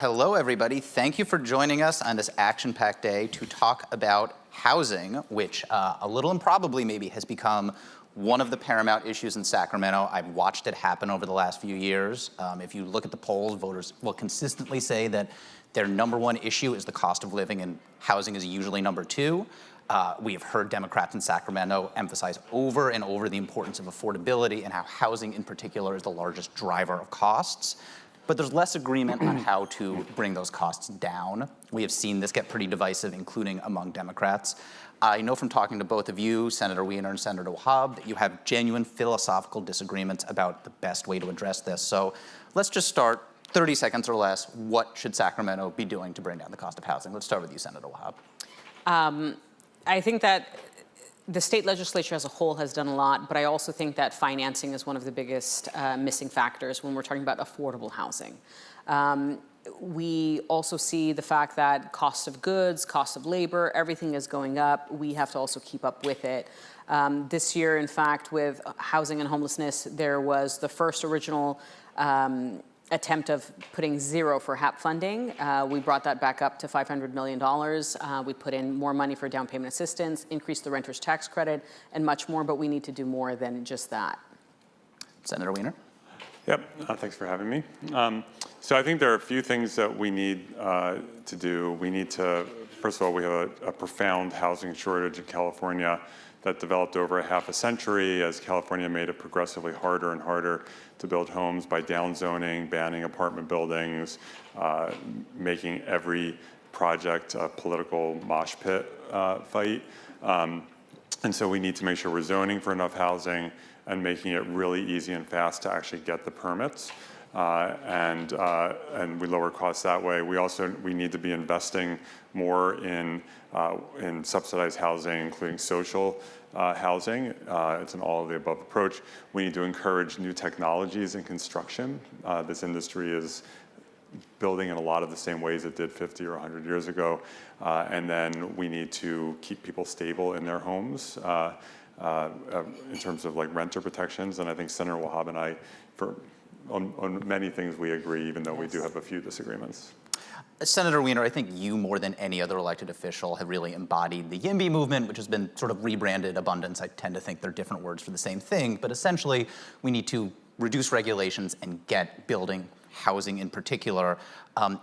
Hello, everybody. Thank you for joining us on this action-packed day to talk about housing, which a little improbably maybe has become one of the paramount issues in Sacramento. I've watched it happen over the last few years. If you look at the polls, voters will consistently say that their number one issue is the cost of living, and housing is usually number two. We have heard Democrats in Sacramento emphasize over and over the importance of affordability and how housing in particular is the largest driver of costs. But there's less agreement on how to bring those costs down. We have seen this get pretty divisive, including among Democrats. I know from talking to both of you, Senator Wiener and Senator Wahab, that you have genuine philosophical disagreements about the best way to address this. So let's just start, 30 seconds or less. What should Sacramento be doing to bring down the cost of housing? Let's start with you, Senator Wahab. I think that the state legislature as a whole has done a lot, but I also think that financing is one of the biggest missing factors when we're talking about affordable housing. We also see the fact that cost of goods, cost of labor, everything is going up. We have to also keep up with it. This year, in fact, with housing and homelessness, there was the first original attempt of putting zero for HAP funding. We brought that back up to $500 million. We put in more money for down payment assistance, increased the renter's tax credit, and much more, but we need to do more than just that. Senator Wiener? Yep, thanks for having me. So I think there are a few things that we need to do. We need to, first of all, we have a profound housing shortage in California that developed over half a century as California made it progressively harder and harder to build homes by downzoning, banning apartment buildings, making every project a political mosh pit fight. And so we need to make sure we're zoning for enough housing and making it really easy and fast to actually get the permits. And we lower costs that way. We need to be investing more in subsidized housing, including social housing. It's an all of the above approach. We need to encourage new technologies in construction. This industry is building in a lot of the same ways it did 50 or 100 years ago. And then we need to keep people stable in their homes in terms of like renter protections. And I think Senator Wahab and I, on many things we agree, even though we do have a few disagreements. Senator Wiener, I think you more than any other elected official have really embodied the YIMBY movement, which has been sort of rebranded abundance. I tend to think they're different words for the same thing, but essentially we need to reduce regulations and get building housing in particular.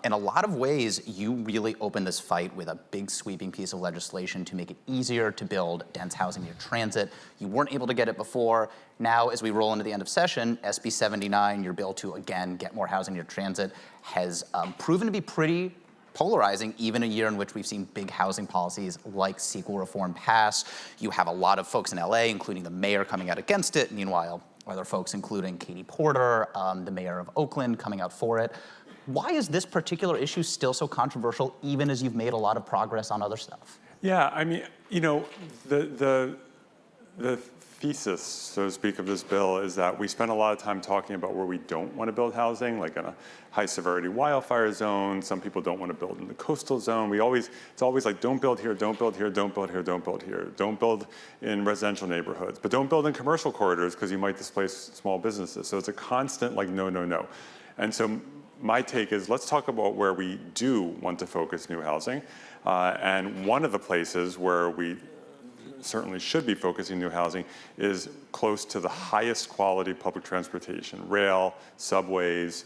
In a lot of ways, you really opened this fight with a big sweeping piece of legislation to make it easier to build dense housing near transit. You weren't able to get it before. Now, as we roll into the end of session, SB 79, your bill to, again, get more housing near transit, has proven to be pretty polarizing, even a year in which we've seen big housing policies like CEQA reform pass. You have a lot of folks in LA, including the mayor, coming out against it. Meanwhile, other folks, including Katie Porter, the mayor of Oakland, coming out for it. Why is this particular issue still so controversial, even as you've made a lot of progress on other stuff? Yeah, I mean, you know, the thesis, so to speak, of this bill is that we spend a lot of time talking about where we don't want to build housing, like in a high-severity wildfire zone. Some people don't want to build in the coastal zone. It's always like, don't build here, don't build here, don't build here, don't build here. Don't build in residential neighborhoods, but don't build in commercial corridors because you might displace small businesses. So it's a constant, like, no, no, no. And so my take is, let's talk about where we do want to focus new housing. And one of the places where we certainly should be focusing new housing is close to the highest quality public transportation, rail, subways,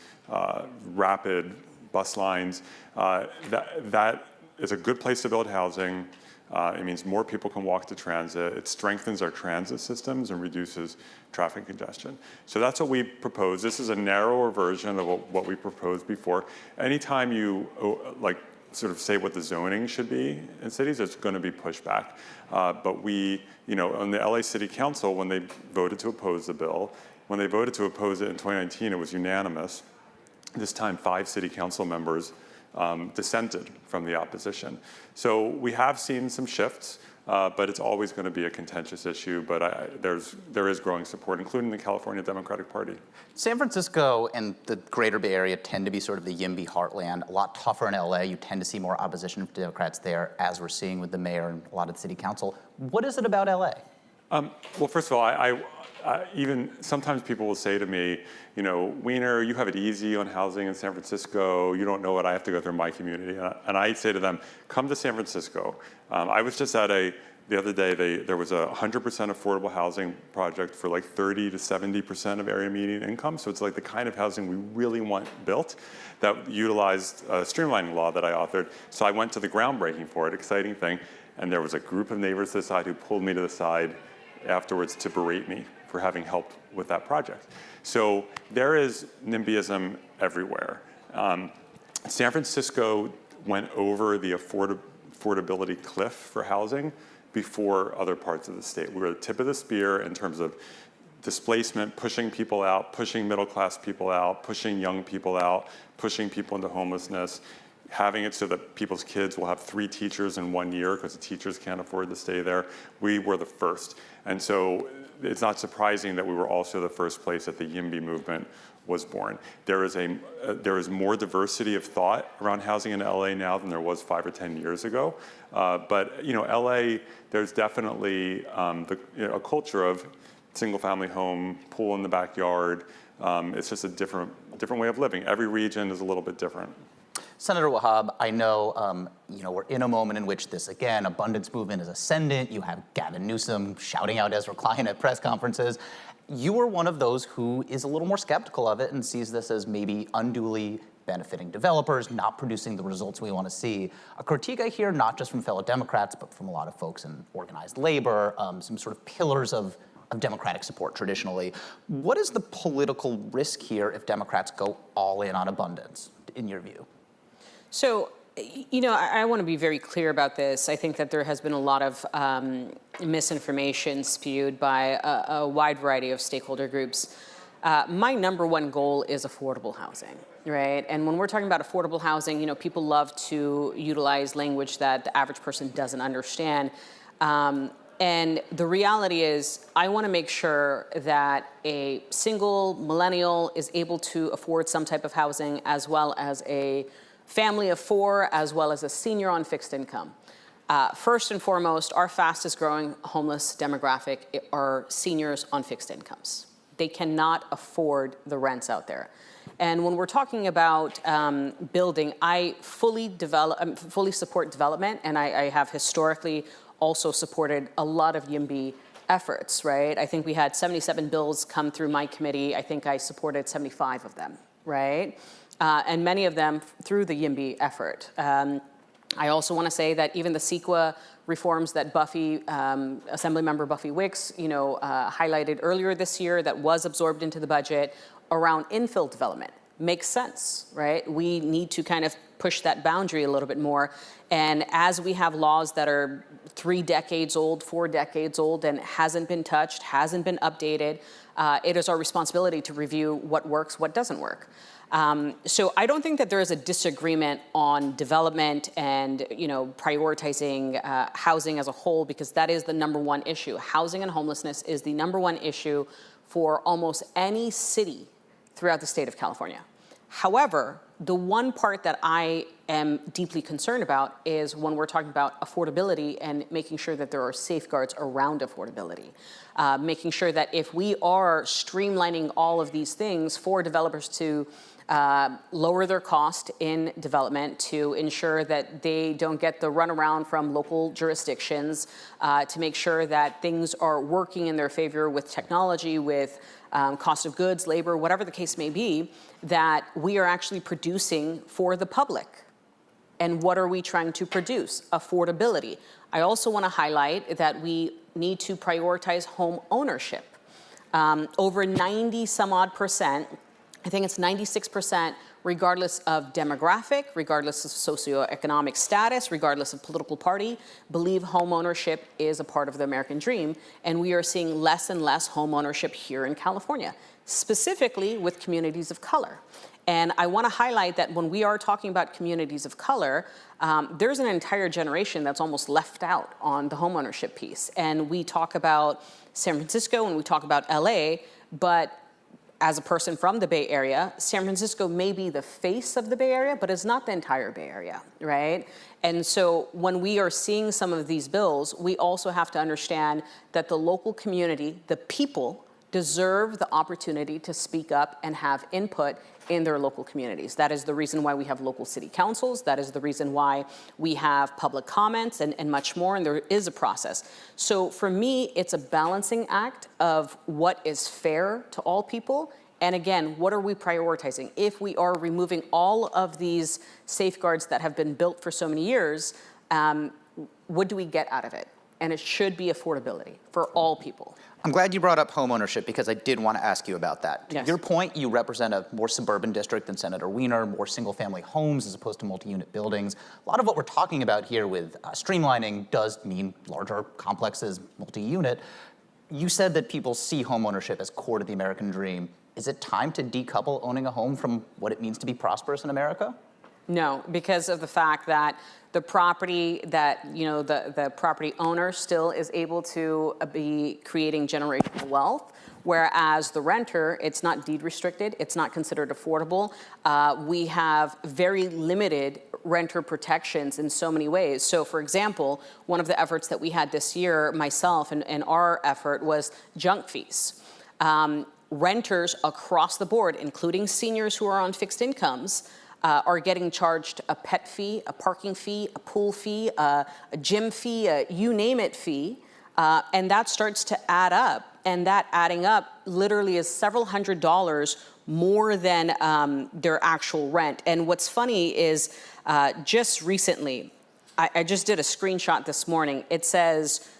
rapid bus lines. That is a good place to build housing. It means more people can walk to transit. It strengthens our transit systems and reduces traffic congestion. So that's what we propose. This is a narrower version of what we proposed before. Anytime you sort of say what the zoning should be in cities, it's going to be pushback. But we, on the LA City Council, when they voted to oppose the bill, when they voted to oppose it in 2019, it was unanimous. This time, 5 city council members dissented from the opposition. So we have seen some shifts, but it's always going to be a contentious issue. But there is growing support, including the California Democratic Party. San Francisco and the greater Bay Area tend to be sort of the YIMBY heartland. A lot tougher in LA. You tend to see more opposition from Democrats there, as we're seeing with the mayor and a lot of the city council. What is it about LA? Well, first of all, even sometimes people will say to me, you know, Wiener, you have it easy on housing in San Francisco. You don't know what I have to go through in my community. And I say to them, come to San Francisco. I was just at the other day, there was a 100% affordable housing project for like 30 to 70% of area median income. So it's like the kind of housing we really want built that utilized a streamlining law that I authored. So I went to the groundbreaking for it, exciting thing. And there was a group of neighbors to the side who pulled me to the side afterwards to berate me for having helped with that project. So there is NIMBYism everywhere. San Francisco went over the affordability cliff for housing before other parts of the state. We were the tip of the spear in terms of displacement, pushing people out, pushing middle-class people out, pushing young people out, pushing people into homelessness, having it so that people's kids will have 3 teachers in 1 year because the teachers can't afford to stay there. We were the first. And so it's not surprising that we were also the first place that the YIMBY movement was born. There is more diversity of thought around housing in LA now than there was 5 or 10 years ago. But you know, LA, there's definitely a culture of single-family home, pool in the backyard. It's just a different way of living. Every region is a little bit different. Senator Wahab, I know, we're in a moment in which this, again, abundance movement is ascendant. You have Gavin Newsom shouting out Ezra Klein at press conferences. You are one of those who is a little more skeptical of it and sees this as maybe unduly benefiting developers, not producing the results we want to see. A critique I hear, not just from fellow Democrats, but from a lot of folks in organized labor, some sort of pillars of Democratic support traditionally. What is the political risk here if Democrats go all in on abundance, in your view? So, I want to be very clear about this. I think that there has been a lot of misinformation spewed by a wide variety of stakeholder groups. My number one goal is affordable housing, right? And when we're talking about affordable housing, people love to utilize language that the average person doesn't understand. And the reality is, I want to make sure that a single millennial is able to afford some type of housing, as well as a family of 4, as well as a senior on fixed income. First and foremost, our fastest growing homeless demographic are seniors on fixed incomes. They cannot afford the rents out there. And when we're talking about building, I fully support development, and I have historically also supported a lot of YIMBY efforts, right? I think we had 77 bills come through my committee. I think I supported 75 of them, right? And many of them through the YIMBY effort. I also want to say that even the CEQA reforms that Assemblymember Buffy Wicks, highlighted earlier this year that was absorbed into the budget around infill development makes sense, right? We need to kind of push that boundary a little bit more. And as we have laws that are 3 decades old, 4 decades old, and hasn't been touched, hasn't been updated, it is our responsibility to review what works, what doesn't work. So I don't think that there is a disagreement on development and prioritizing housing as a whole, because that is the number one issue. Housing and homelessness is the number one issue for almost any city throughout the state of California. However, the one part that I am deeply concerned about is when we're talking about affordability and making sure that there are safeguards around affordability. Making sure that if we are streamlining all of these things for developers to lower their cost in development, to ensure that they don't get the runaround from local jurisdictions, to make sure that things are working in their favor with technology, with cost of goods, labor, whatever the case may be, that we are actually producing for the public. And what are we trying to produce? Affordability. I also want to highlight that we need to prioritize home ownership. Over 90 some odd percent, I think it's 96%, regardless of demographic, regardless of socioeconomic status, regardless of political party, believe home ownership is a part of the American dream. And we are seeing less and less home ownership here in California, specifically with communities of color. And I want to highlight that when we are talking about communities of color, there's an entire generation that's almost left out on the homeownership piece. And we talk about San Francisco and we talk about LA, but as a person from the Bay Area, San Francisco may be the face of the Bay Area, but it's not the entire Bay Area, right? And so when we are seeing some of these bills, we also have to understand that the local community, the people, deserve the opportunity to speak up and have input in their local communities. That is the reason why we have local city councils. That is the reason why we have public comments and much more, and there is a process. So for me, it's a balancing act of what is fair to all people, and again, what are we prioritizing? If we are removing all of these safeguards that have been built for so many years, what do we get out of it? And it should be affordability for all people. I'm glad you brought up homeownership because I did want to ask you about that. Yes. To your point, you represent a more suburban district than Senator Wiener, more single-family homes as opposed to multi-unit buildings. A lot of what we're talking about here with streamlining does mean larger complexes, multi-unit. You said that people see homeownership as core to the American dream. Is it time to decouple owning a home from what it means to be prosperous in America? No, because of the fact that the property that, the property owner still is able to be creating generational wealth, whereas the renter, it's not deed restricted, it's not considered affordable. We have very limited renter protections in so many ways. So for example, one of the efforts that we had this year, myself and our effort, was junk fees. Renters across the board, including seniors who are on fixed incomes, are getting charged a pet fee, a parking fee, a pool fee, a gym fee, a you name it fee, and that starts to add up. And that adding up literally is several $100s more than their actual rent. And what's funny is just recently, I just did a screenshot this morning. It says,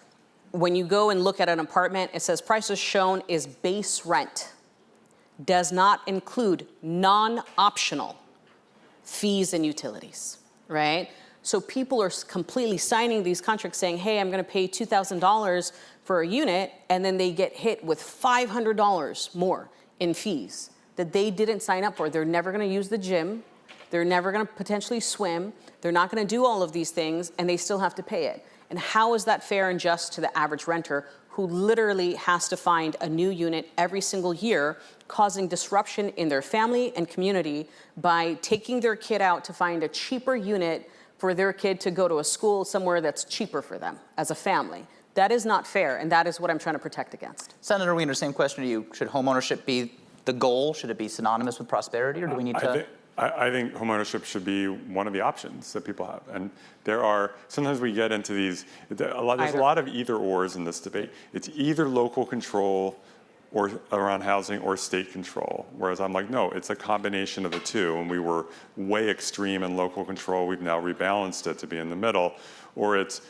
when you go and look at an apartment, it says prices shown is base rent, does not include non-optional fees and utilities, right? So people are completely signing these contracts saying, hey, I'm gonna pay $2,000 for a unit, and then they get hit with $500 more in fees that they didn't sign up for. They're never gonna use the gym, they're never gonna potentially swim, they're not gonna do all of these things, and they still have to pay it. And how is that fair and just to the average renter who literally has to find a new unit every single year, causing disruption in their family and community by taking their kid out to find a cheaper unit for their kid to go to a school somewhere that's cheaper for them as a family? That is not fair, and that is what I'm trying to protect against. Senator Wiener, same question to you. Should homeownership be the goal? Should it be synonymous with prosperity, or do we need to? I think homeownership should be one of the options that people have. And there are, sometimes we get into these, there's a lot of either ors in this debate. It's either local control or around housing or state control. Whereas I'm like, no, it's a combination of the two. And we were way extreme in local control. We've now rebalanced it to be in the middle. Or it's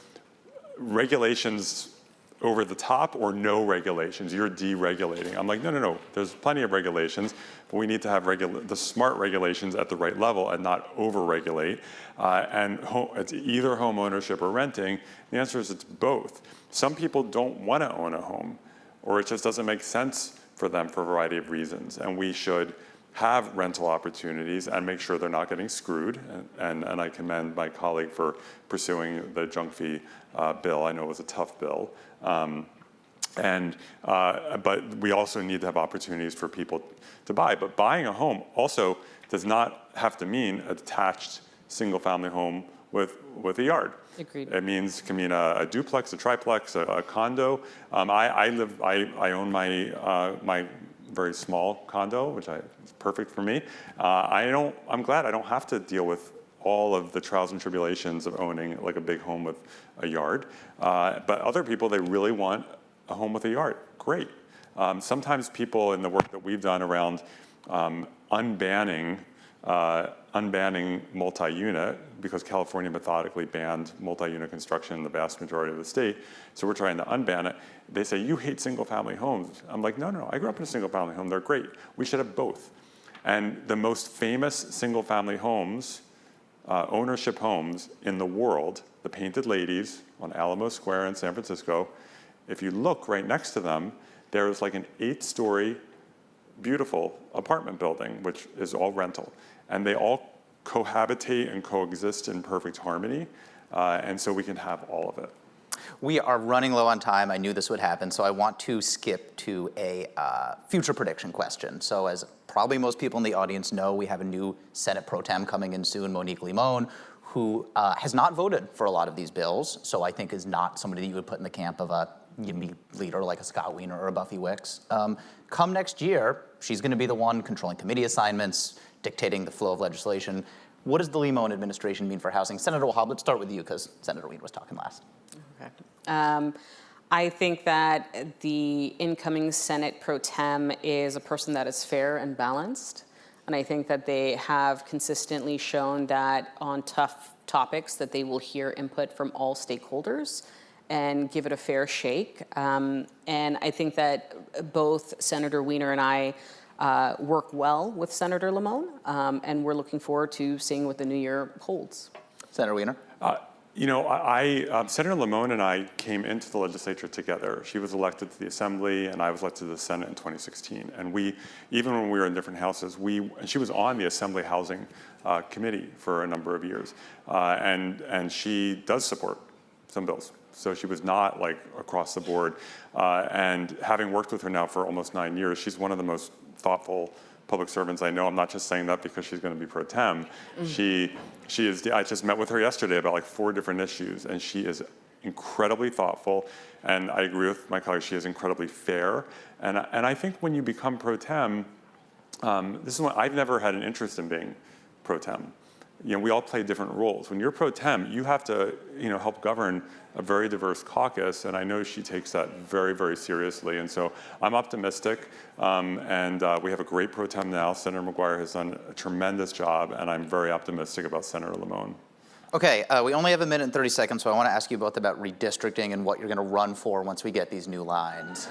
regulations over the top or no regulations. You're deregulating. I'm like, no. There's plenty of regulations, but we need to have the smart regulations at the right level and not over-regulate. And it's either home ownership or renting. The answer is it's both. Some people don't want to own a home, or it just doesn't make sense for them for a variety of reasons. And we should have rental opportunities and make sure they're not getting screwed. And I commend my colleague for pursuing the junk fee bill. I know it was a tough bill. But we also need to have opportunities for people to buy. But buying a home also does not have to mean a detached single-family home with a yard. Agreed. It can mean a duplex, a triplex, a condo. I own my very small condo, which is perfect for me. I'm glad I don't have to deal with all of the trials and tribulations of owning like a big home with a yard. But other people, they really want a home with a yard. Great. Sometimes people in the work that we've done around unbanning multi-unit, because California methodically banned multi-unit construction in the vast majority of the state, so we're trying to unban it. They say, you hate single-family homes. I'm like, no, I grew up in a single-family home. They're great. We should have both. And the most famous single-family homes, ownership homes in the world, the Painted Ladies on Alamo Square in San Francisco, if you look right next to them, there's like an 8-story beautiful apartment building, which is all rental. And they all cohabitate and coexist in perfect harmony. And so we can have all of it. We are running low on time. I knew this would happen, so I want to skip to a future prediction question. So as probably most people in the audience know, we have a new Senate pro tem coming in soon, Monique Limon, who has not voted for a lot of these bills, so I think is not somebody that you would put in the camp of a YIMBY leader like a Scott Wiener or a Buffy Wicks. Come next year, she's going to be the one controlling committee assignments, dictating the flow of legislation. What does the Limon administration mean for housing? Senator Wahab, let's start with you because Senator Wiener was talking last. Okay. I think that the incoming Senate pro tem is a person that is fair and balanced. And I think that they have consistently shown that on tough topics that they will hear input from all stakeholders and give it a fair shake. And I think that both Senator Wiener and I work well with Senator Limon, and we're looking forward to seeing what the new year holds. Senator Wiener? You know, Senator Limon and I came into the legislature together. She was elected to the Assembly, and I was elected to the Senate in 2016. And we, even when we were in different houses, and she was on the Assembly Housing Committee for a number of years. And she does support some bills. So she was not like across the board. And having worked with her now for almost 9 years, she's one of the most thoughtful public servants I know. I'm not just saying that because she's going to be pro tem. She is. I just met with her yesterday about like 4 different issues, and she is incredibly thoughtful. And I agree with my colleagues. She is incredibly fair. And I think when you become pro tem, this is what I've never had an interest in being pro tem. You know, we all play different roles. When you're pro tem, you have to, help govern a very diverse caucus, and I know she takes that very, very seriously. And so I'm optimistic, and we have a great pro tem now. Senator McGuire has done a tremendous job, and I'm very optimistic about Senator Limon. Okay, we only have 1 minute and 30 seconds, so I want to ask you both about redistricting and what you're going to run for once we get these new lines.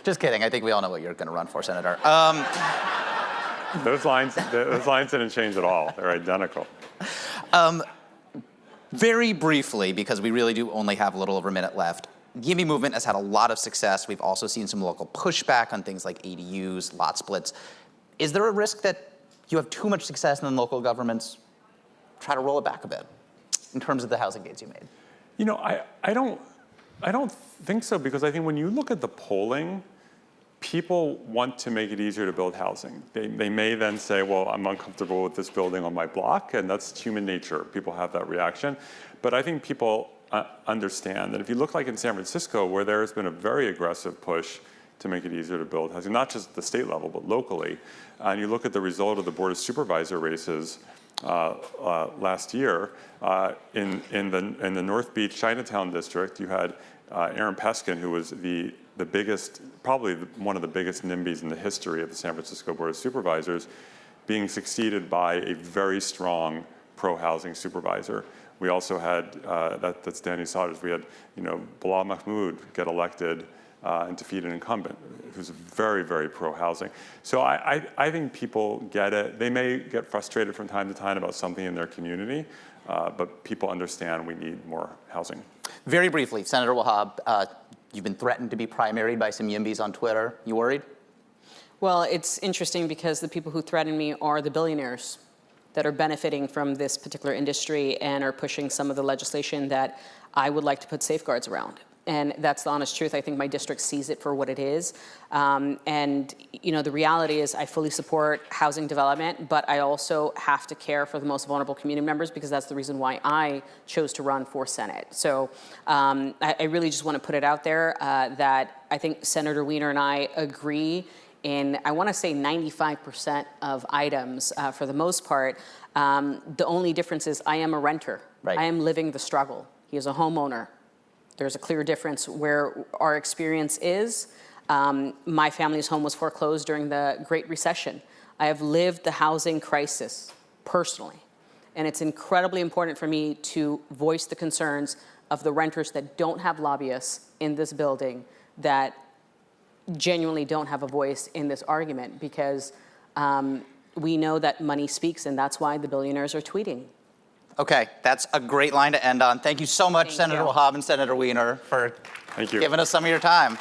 Just kidding. I think we all know what you're going to run for, Senator. Those lines didn't change at all. They're identical. Very briefly, because we really do only have a little over a minute left, the YIMBY movement has had a lot of success. We've also seen some local pushback on things like ADUs, lot splits. Is there a risk that you have too much success and then local governments try to roll it back a bit in terms of the housing gains you made? You know, I don't think so, because I think when you look at the polling, people want to make it easier to build housing. They may then say, well, I'm uncomfortable with this building on my block, and that's human nature. People have that reaction. But I think people understand that if you look like in San Francisco, where there has been a very aggressive push to make it easier to build housing, not just at the state level, but locally, and you look at the result of the Board of Supervisor races last year, in the North Beach Chinatown district, you had Aaron Peskin, who was the biggest, probably one of the biggest NIMBYs in the history of the San Francisco Board of Supervisors, being succeeded by a very strong pro-housing supervisor. We also had, that's Danny Saunders, we had, Bilal Mahmoud get elected and defeat an incumbent who's very, very pro-housing. So I think people get it. They may get frustrated from time to time about something in their community, but people understand we need more housing. Very briefly, Senator Wahab, you've been threatened to be primaried by some YIMBYs on Twitter. You worried? Well, it's interesting because the people who threaten me are the billionaires that are benefiting from this particular industry and are pushing some of the legislation that I would like to put safeguards around. And that's the honest truth. I think my district sees it for what it is. And the reality is I fully support housing development, but I also have to care for the most vulnerable community members, because that's the reason why I chose to run for Senate. So I really just want to put it out there that I think Senator Wiener and I agree in, I want to say 95% of items for the most part. The only difference is I am a renter. Right. I am living the struggle. He is a homeowner. There's a clear difference where our experience is. My family's home was foreclosed during the Great Recession. I have lived the housing crisis personally. And it's incredibly important for me to voice the concerns of the renters that don't have lobbyists in this building, that genuinely don't have a voice in this argument, because we know that money speaks, and that's why the billionaires are tweeting. Okay, that's a great line to end on. Thank you so much, Senator Wahab and Senator Wiener, for giving us some of your time.